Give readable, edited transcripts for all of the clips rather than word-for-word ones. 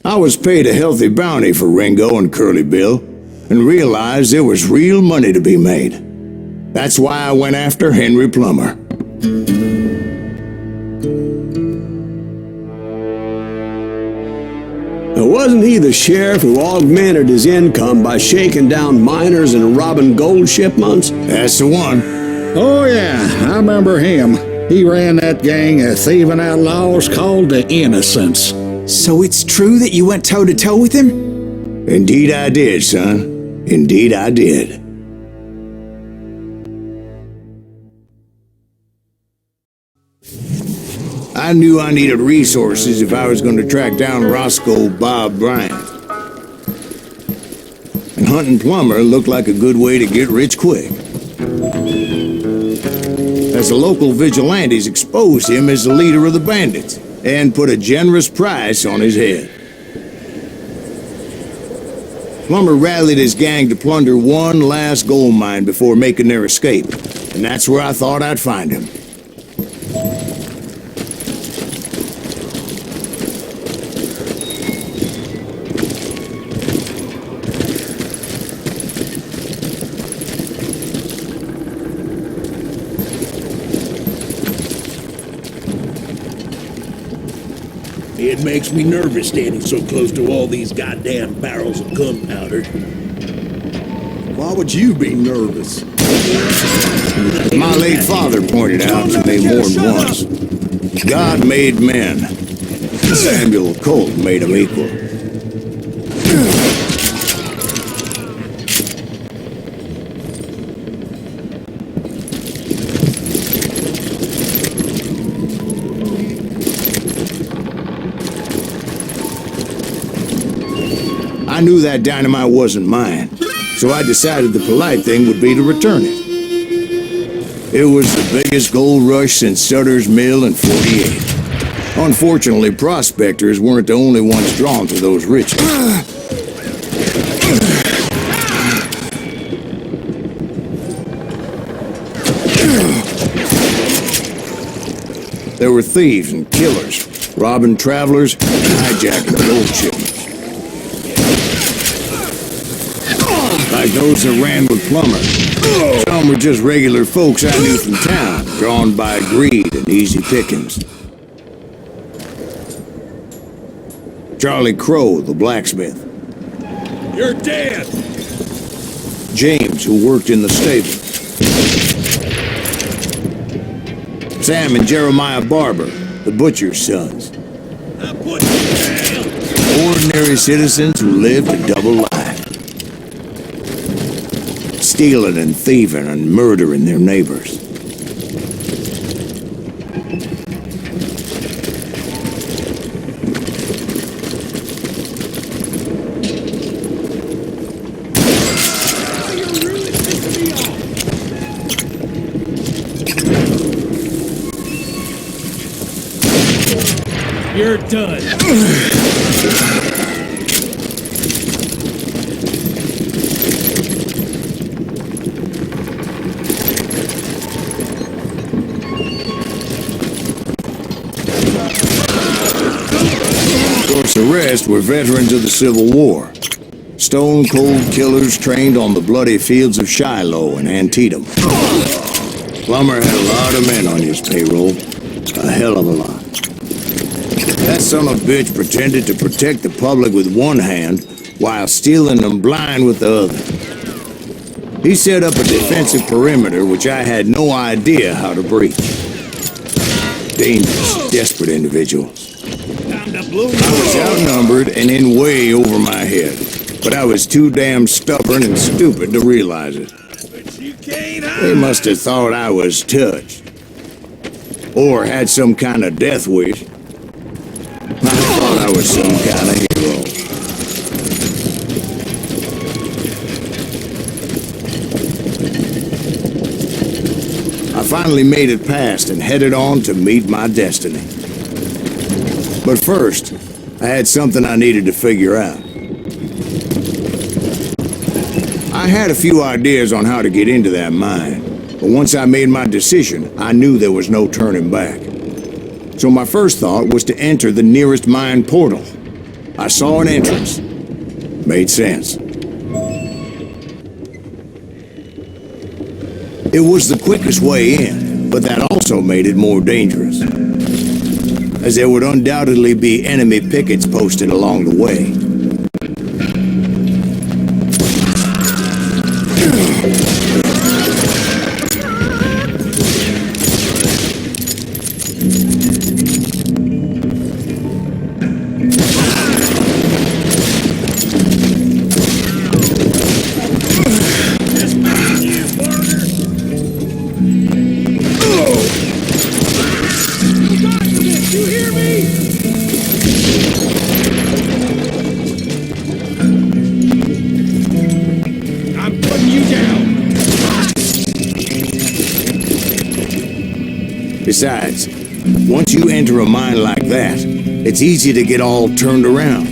I was paid a healthy bounty for Ringo and Curly Bill, and realized there was real money to be made. That's why I went after Henry Plummer. Now, wasn't he the sheriff who augmented his income by shaking down miners and robbing gold shipments? That's the one. Oh yeah, I remember him. He ran that gang of thieving outlaws called the Innocents. So it's true that you went toe-to-toe with him? Indeed I did, son. Indeed I did. I knew I needed resources if I was going to track down Roscoe Bob Bryant. And hunting Plummer looked like a good way to get rich quick. As the local vigilantes exposed him as the leader of the bandits and put a generous price on his head. Plummer rallied his gang to plunder one last gold mine before making their escape, and that's where I thought I'd find him. It makes me nervous standing so close to all these goddamn barrels of gunpowder. Why would you be nervous? My late father pointed out to me more than once. God made men. Samuel Colt made them equal. I knew that dynamite wasn't mine, so I decided the polite thing would be to return it. It was the biggest gold rush since Sutter's Mill in '48. Unfortunately, prospectors weren't the only ones drawn to those riches. There were thieves and killers, robbing travelers and hijacking gold shipments. Like those that ran with Plummer. Some were just regular folks I knew from town, drawn by greed and easy pickings. Charlie Crow, the blacksmith. You're dead! James, who worked in the stable. Sam and Jeremiah Barber, the butcher's sons. I'll put you down! Ordinary citizens who lived a double life. Stealing and thieving and murdering their neighbors. You're done. The rest were veterans of the Civil War. Stone-cold killers trained on the bloody fields of Shiloh and Antietam. Plummer had a lot of men on his payroll. A hell of a lot. That son of a bitch pretended to protect the public with one hand while stealing them blind with the other. He set up a defensive perimeter which I had no idea how to breach. Dangerous, desperate individuals. I was outnumbered and in way over my head, but I was too damn stubborn and stupid to realize it. They must have thought I was touched. Or had some kind of death wish. I thought I was some kind of hero. I finally made it past and headed on to meet my destiny. But first, I had something I needed to figure out. I had a few ideas on how to get into that mine, but once I made my decision, I knew there was no turning back. So my first thought was to enter the nearest mine portal. I saw an entrance. Made sense. It was the quickest way in, but that also made it more dangerous, as there would undoubtedly be enemy pickets posted along the way. Besides, once you enter a mine like that, it's easy to get all turned around.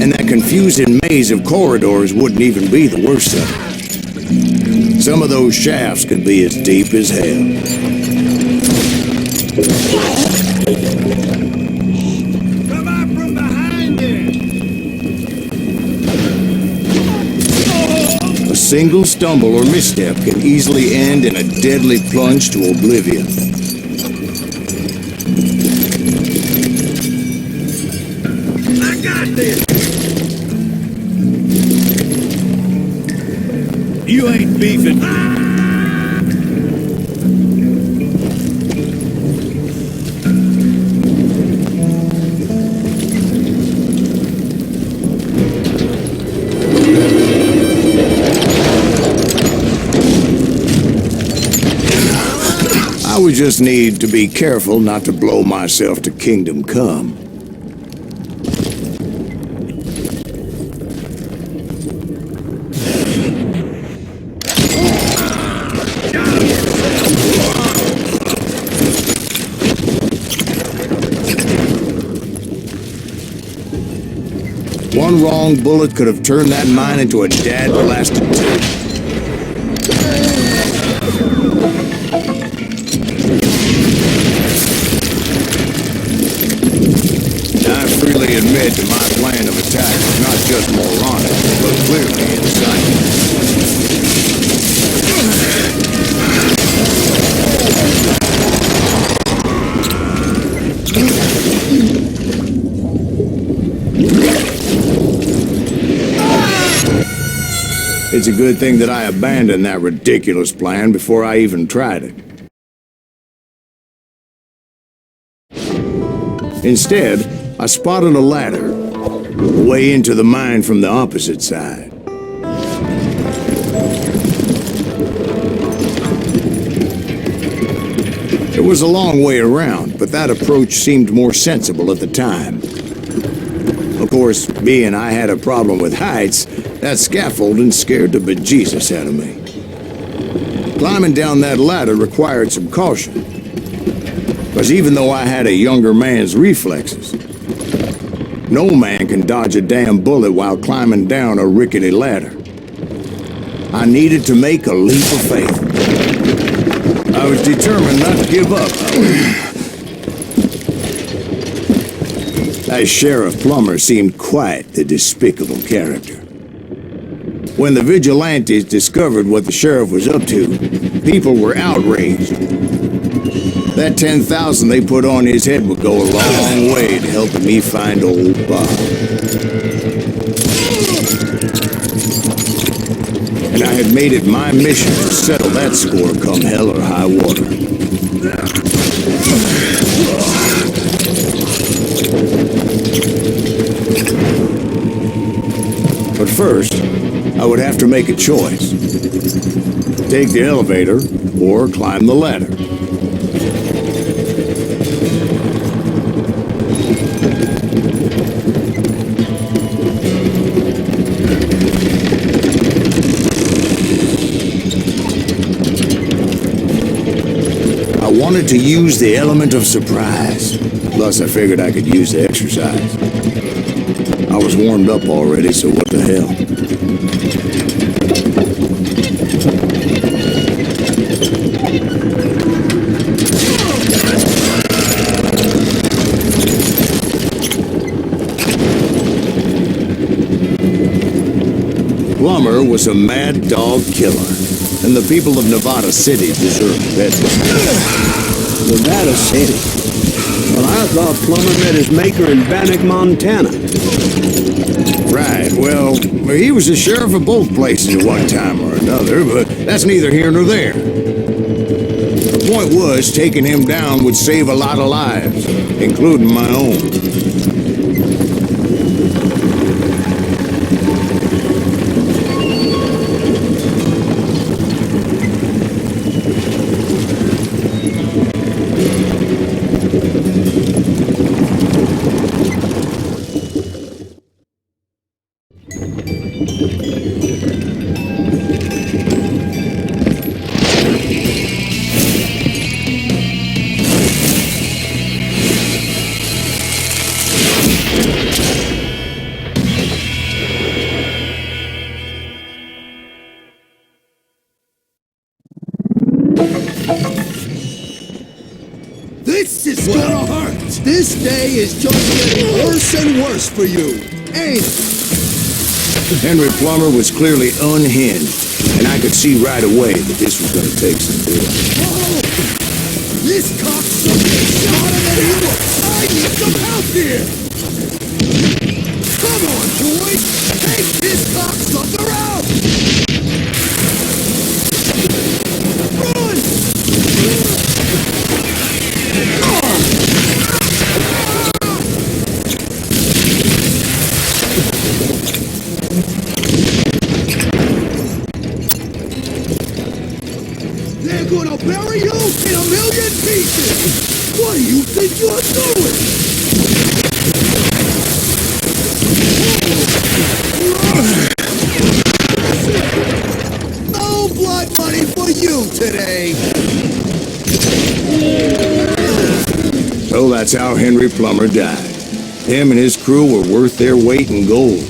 And that confusing maze of corridors wouldn't even be the worst of it. Some of those shafts could be as deep as hell. Come out from behind it! A single stumble or misstep can easily end in a deadly plunge to oblivion. I got this! You ain't beefing. I would just need to be careful not to blow myself to kingdom come. One wrong bullet could have turned that mine into a dad-blasted tank. I freely admit that my plan of attack is not just moronic, but clearly insane. It's a good thing that I abandoned that ridiculous plan before I even tried it. Instead, I spotted a ladder, a way into the mine from the opposite side. It was a long way around, but that approach seemed more sensible at the time. Of course, being I had a problem with heights, that scaffolding scared the bejesus out of me. Climbing down that ladder required some caution, because even though I had a younger man's reflexes, no man can dodge a damn bullet while climbing down a rickety ladder. I needed to make a leap of faith. I was determined not to give up, however. That Sheriff Plummer seemed quite the despicable character. When the vigilantes discovered what the sheriff was up to, people were outraged. That 10,000 they put on his head would go a long way to helping me find old Bob. And I had made it my mission to settle that score come hell or high water. But first, I would have to make a choice. Take the elevator or climb the ladder. I wanted to use the element of surprise. Plus, I figured I could use the exercise. I was warmed up already, so what the hell? Plummer was a mad dog killer, and the people of Nevada City deserved better. Nevada City? Well, I thought Plummer met his maker in Bannock, Montana. Right, well, he was the sheriff of both places at one time or another, but that's neither here nor there. The point was, taking him down would save a lot of lives, including my own. This is gonna hurt! This day is just getting worse and worse for you, ain't it? Henry Plummer was clearly unhinged, and I could see right away that this was gonna take some doing. Oh, this cocksucker shot him and he was. I need some help here! Come on, boys! Take this cocksucker out! Run! They're gonna bury you in a million pieces! What do you think you're doing? No blood money for you today! So that's how Henry Plummer died. Him and his crew were worth their weight in gold.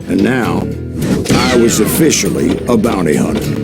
And now, I was officially a bounty hunter.